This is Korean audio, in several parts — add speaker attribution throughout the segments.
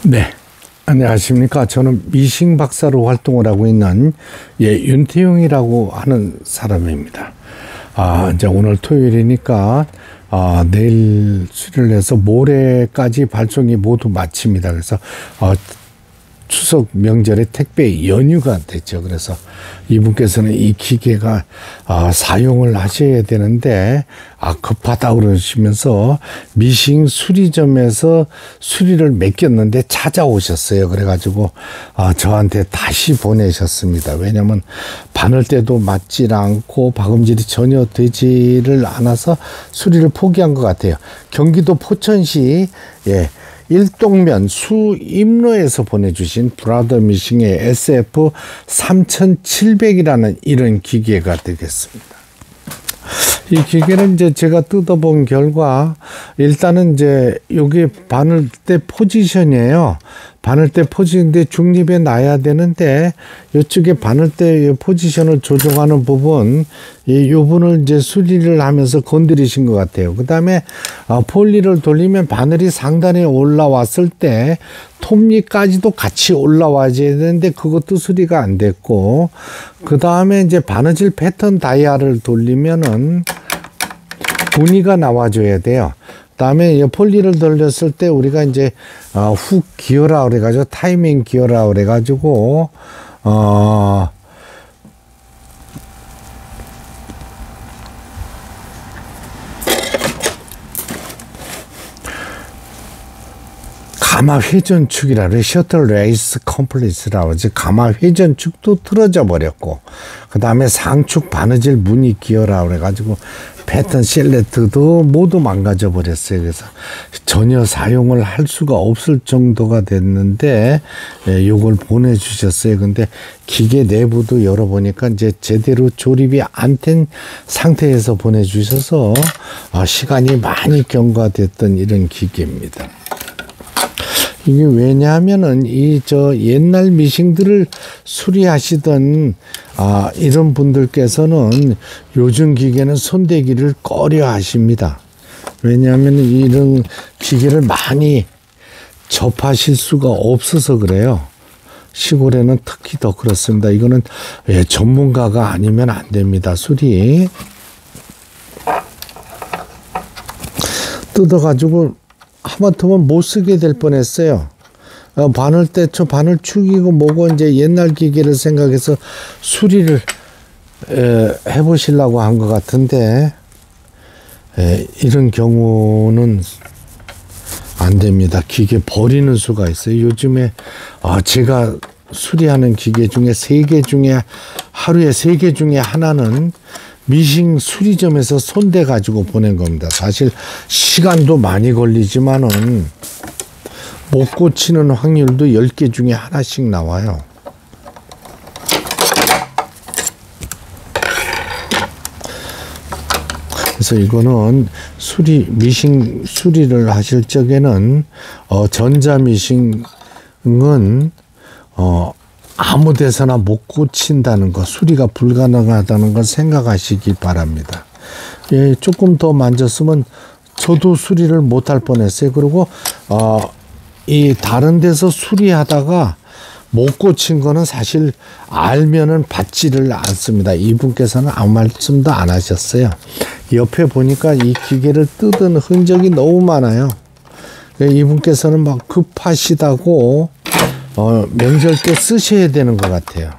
Speaker 1: 네, 안녕하십니까. 저는 미싱 박사로 활동을 하고 있는 윤태용이라고 하는 사람입니다. 이제 오늘 토요일이니까 내일 수리를 해서 모레까지 발송이 모두 마칩니다. 그래서 추석 명절에 택배 연휴가 됐죠. 그래서 이분께서는 이 기계가 사용을 하셔야 되는데 급하다 그러시면서 미싱 수리점에서 수리를 맡겼는데 찾아오셨어요. 그래가지고 저한테 다시 보내셨습니다. 왜냐면 바늘대도 맞질 않고 박음질이 전혀 되지를 않아서 수리를 포기한 것 같아요. 경기도 포천시 일동면 수임로에서 보내주신 브라더 미싱의 SF3700이라는 이런 기계가 되겠습니다. 이 기계는 이제 제가 뜯어본 결과 일단은 이제 여기 바늘대 포지션이에요. 바늘대 포지션인데 중립에 놔야 되는데 이쪽에 바늘대 포지션을 조정하는 부분 이 부분을 이제 수리를 하면서 건드리신 것 같아요. 그 다음에 폴리를 돌리면 바늘이 상단에 올라왔을 때 톱니까지도 같이 올라와야 되는데 그것도 수리가 안 됐고, 그 다음에 이제 바느질 패턴 다이아를 돌리면은 무늬가 나와줘야 돼요. 그다음에 폴리를 돌렸을 때 우리가 이제 훅 기어라 그래가지고 타이밍 기어라 그래가지고 가마 회전축이라 그래. 셔틀 레이스 컴플리스라고 그러지. 가마 회전축도 틀어져 버렸고, 그 다음에 상축 바느질 무늬 기어라 그래가지고 패턴 셀렉트도 모두 망가져 버렸어요. 그래서 전혀 사용을 할 수가 없을 정도가 됐는데 요걸 보내주셨어요. 근데 기계 내부도 열어보니까 이제 제대로 조립이 안 된 상태에서 보내주셔서 시간이 많이 경과됐던 이런 기계입니다. 이게 왜냐하면은 옛날 미싱들을 수리하시던 이런 분들께서는 요즘 기계는 손대기를 꺼려 하십니다. 왜냐하면 이런 기계를 많이 접하실 수가 없어서 그래요. 시골에는 특히 더 그렇습니다. 이거는 전문가가 아니면 안 됩니다. 수리 뜯어가지고 하마터면 못 쓰게 될 뻔했어요. 바늘대초 바늘축이고 뭐고 이제 옛날 기계를 생각해서 수리를 해보시려고 한 것 같은데 이런 경우는 안 됩니다. 기계 버리는 수가 있어요. 요즘에 제가 수리하는 기계 중에 하루에 3개 중에 하나는 미싱 수리점에서 손대 가지고 보낸 겁니다. 사실 시간도 많이 걸리지만은 못 고치는 확률도 10개 중에 하나씩 나와요. 그래서 이거는 미싱 수리를 하실 적에는 전자 미싱은 아무 데서나 못 고친다는 거, 수리가 불가능하다는 걸 생각하시기 바랍니다. 조금 더 만졌으면 저도 수리를 못할 뻔했어요. 그리고 이 다른 데서 수리하다가 못 고친 거는 사실 알면은 받지를 않습니다. 이분께서는 아무 말씀도 안 하셨어요. 옆에 보니까 이 기계를 뜯은 흔적이 너무 많아요. 이분께서는 막 급하시다고 명절 때 쓰셔야 되는 것 같아요.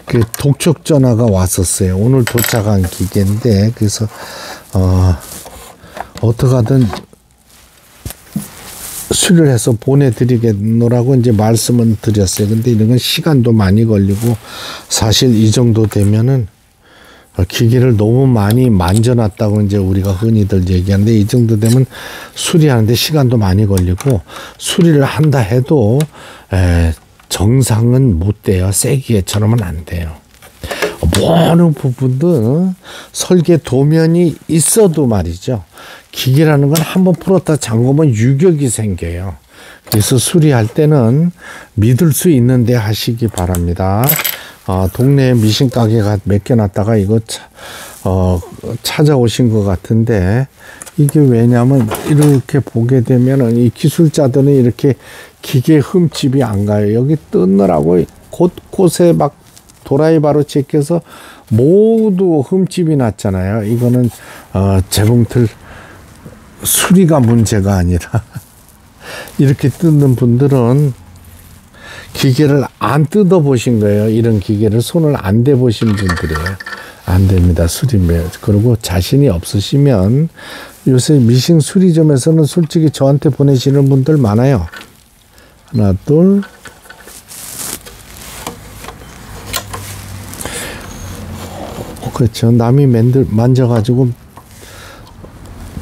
Speaker 1: 그 독촉 전화가 왔었어요. 오늘 도착한 기계인데, 그래서 어떡하든 수리를 해서 보내드리겠노라고 이제 말씀은 드렸어요. 근데 이런 건 시간도 많이 걸리고, 사실 이 정도 되면은 기계를 너무 많이 만져놨다고 이제 우리가 흔히들 얘기하는데, 이 정도 되면 수리하는데 시간도 많이 걸리고, 수리를 한다 해도 정상은 못 돼요. 세기계처럼은 안 돼요. 모든 부분도 설계 도면이 있어도 말이죠. 기계라는 건 한번 풀었다 잠그면 유격이 생겨요. 그래서 수리할 때는 믿을 수 있는데 하시기 바랍니다. 동네에 미싱 가게가 맡겨놨다가 이거 찾아오신 것 같은데, 이게 왜냐면 이렇게 보게 되면은 이 기술자들은 이렇게 기계 흠집이 안 가요. 여기 뜯느라고 곳곳에 막 도라이바로 제껴서 모두 흠집이 났잖아요. 이거는 재봉틀 수리가 문제가 아니라 이렇게 뜯는 분들은 기계를 안 뜯어 보신 거예요. 이런 기계를 손을 안 대 보신 분들이에요. 안 됩니다. 수리면. 그리고 자신이 없으시면 요새 미싱 수리점에서는 솔직히 저한테 보내시는 분들 많아요. 하나, 둘. 그렇죠. 남이 만져가지고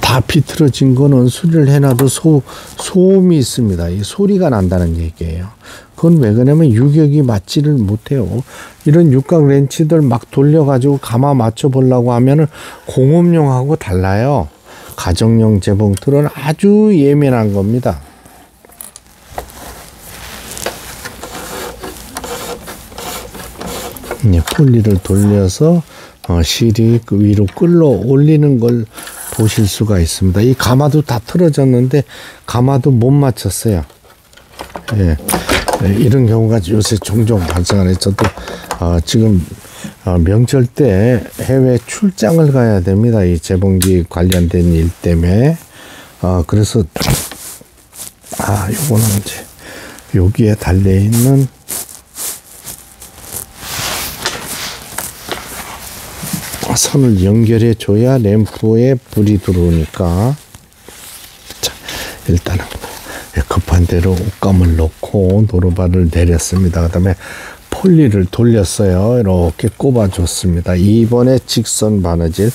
Speaker 1: 다 비틀어진 거는 수리를 해놔도 소음이 있습니다. 이 소리가 난다는 얘기예요. 그건 왜 그러냐면 유격이 맞지를 못해요. 이런 육각 렌치들 막 돌려가지고 가마 맞춰 보려고 하면은 공업용하고 달라요. 가정용 재봉틀은 아주 예민한 겁니다. 폴리를 돌려서 실이 그 위로 끌어 올리는 걸 보실 수가 있습니다. 이 가마도 다 틀어졌는데 가마도 못 맞췄어요. 예. 이런 경우가 요새 종종 발생하네. 저도 지금 명절 때 해외 출장을 가야 됩니다. 이 재봉기 관련된 일 때문에. 그래서 요거는 이제 여기에 달려 있는 선을 연결해 줘야 램프에 불이 들어오니까. 자, 일단은 급한 대로 옷감을 넣고 노루발을 내렸습니다. 그 다음에 폴리를 돌렸어요. 이렇게 꼽아줬습니다. 2번에 직선 바느질.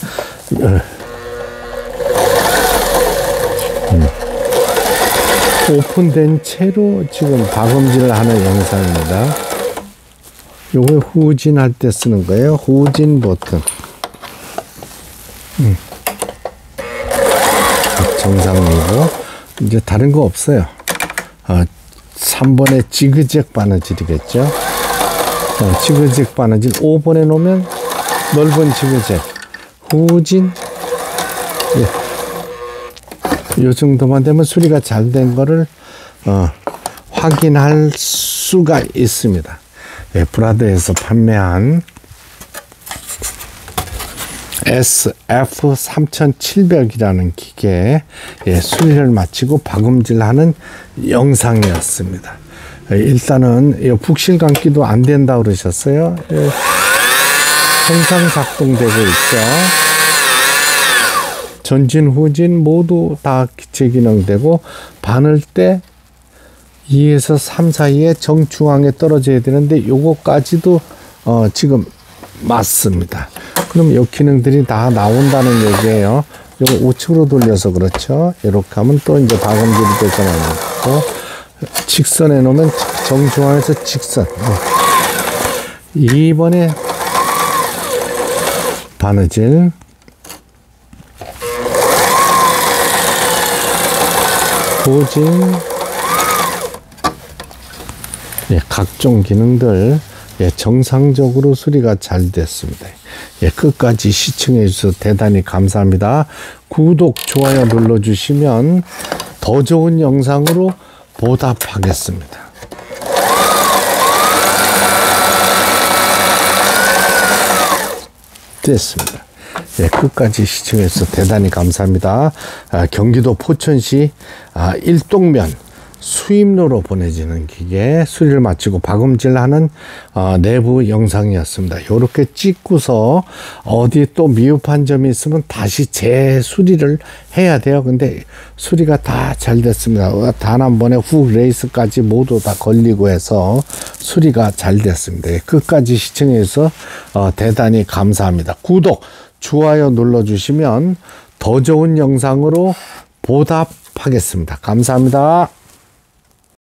Speaker 1: 오픈된 채로 지금 박음질을 하는 영상입니다. 요거 후진할 때 쓰는 거예요. 후진 버튼. 정상이고 이제 다른 거 없어요. 3번에 지그잭 바느질이겠죠. 지그잭 바느질 5번에 놓으면 넓은 지그잭 후진. 이 정도만 되면 수리가 잘 된 거를 확인할 수가 있습니다. 브라더에서 판매한 SF3700이라는 기계 수리를 마치고 박음질하는 영상이었습니다. 일단은 북실감기도 안 된다 그러셨어요. 정상 작동되고 있죠. 전진 후진 모두 다 기체 기능되고 바늘 때 2에서 3 사이에 정중앙에 떨어져야 되는데 요거까지도 지금 맞습니다. 그럼 요 기능들이 다 나온다는 얘기예요. 요거 우측으로 돌려서 그렇죠. 이렇게 하면 또 이제 박음질이 되잖아요. 직선에 놓으면 정중앙에서 직선. 2번에 바느질. 후진. 각종 기능들 정상적으로 수리가 잘 됐습니다. 끝까지 시청해 주셔서 대단히 감사합니다. 구독, 좋아요 눌러주시면 더 좋은 영상으로 보답하겠습니다. 됐습니다. 끝까지 시청해 주셔서 대단히 감사합니다. 경기도 포천시 일동면 수입로로 보내지는 기계 수리를 마치고 박음질하는 내부 영상이었습니다. 이렇게 찍고서 어디 또 미흡한 점이 있으면 다시 재수리를 해야 돼요. 근데 수리가 다 잘 됐습니다. 단 한 번에 훅 레이스까지 모두 다 걸리고 해서 수리가 잘 됐습니다. 끝까지 시청해 주셔서 대단히 감사합니다. 구독, 좋아요 눌러주시면 더 좋은 영상으로 보답하겠습니다. 감사합니다.